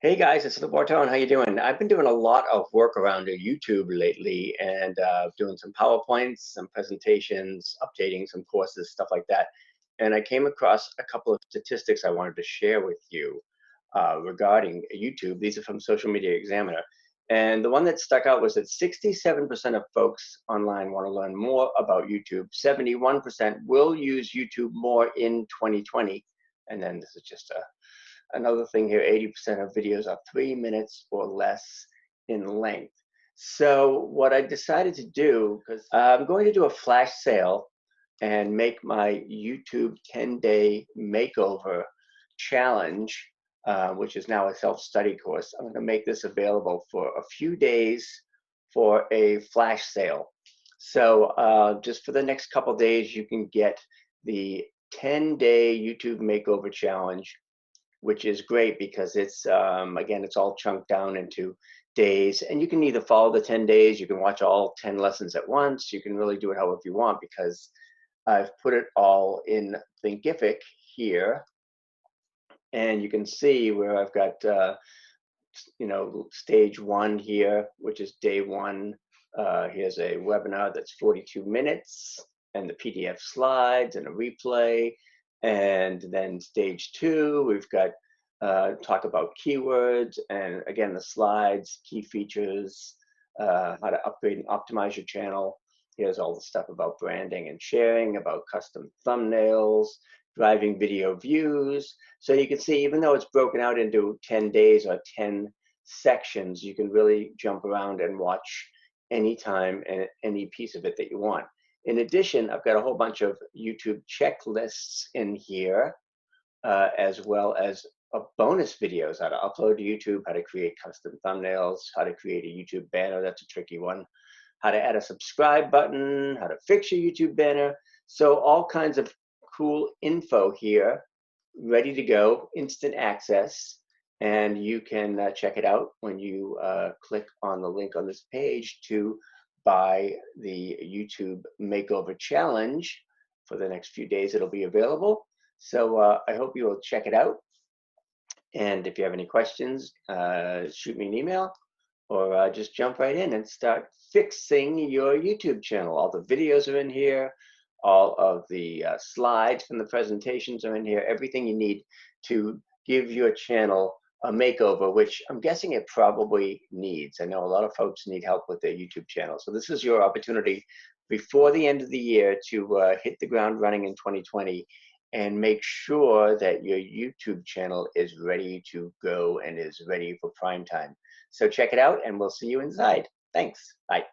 Hey guys, it's the Bortone. How you doing? I've been doing a lot of work around YouTube lately and doing some PowerPoints, some presentations, updating some courses, stuff like that. And I came across a couple of statistics I wanted to share with you regarding YouTube. These are from Social Media Examiner. And the one that stuck out was that 67% of folks online want to learn more about YouTube. 71% will use YouTube more in 2020. And then this is just another thing here, 80% of videos are 3 minutes or less in length. So what I decided to do, because I'm going to do a flash sale and make my YouTube 10-day makeover challenge, which is now a self-study course. I'm going to make this available for a few days for a flash sale. So just for the next couple days, you can get the 10-day YouTube makeover challenge, which is great because it's, again, it's all chunked down into days. And you can either follow the 10 days, you can watch all 10 lessons at once, you can really do it however you want because I've put it all in Thinkific here. And you can see where I've got, stage one here, which is day one. Here's a webinar that's 42 minutes and the PDF slides and a replay. And then stage two, we've got talk about keywords and again, the slides, key features, how to upgrade and optimize your channel. Here's all the stuff about branding and sharing, about custom thumbnails, driving video views. So you can see, even though it's broken out into 10 days or 10 sections, you can really jump around and watch anytime and any piece of it that you want. In addition, I've got a whole bunch of YouTube checklists in here, as well as bonus videos, how to upload to YouTube, how to create custom thumbnails, how to create a YouTube banner, that's a tricky one, how to add a subscribe button, how to fix your YouTube banner. So all kinds of cool info here, ready to go, instant access, and you can check it out when you click on the link on this page to buy the YouTube Makeover Challenge. For the next few days, it'll be available. So I hope you will check it out. And if you have any questions, shoot me an email or just jump right in and start fixing your YouTube channel. All the videos are in here. All of the slides from the presentations are in here. Everything you need to give your channel a makeover, which I'm guessing it probably needs. I know a lot of folks need help with their YouTube channel. So this is your opportunity before the end of the year to hit the ground running in 2020 and make sure that your YouTube channel is ready to go and is ready for prime time. So check it out and we'll see you inside. Thanks. Bye.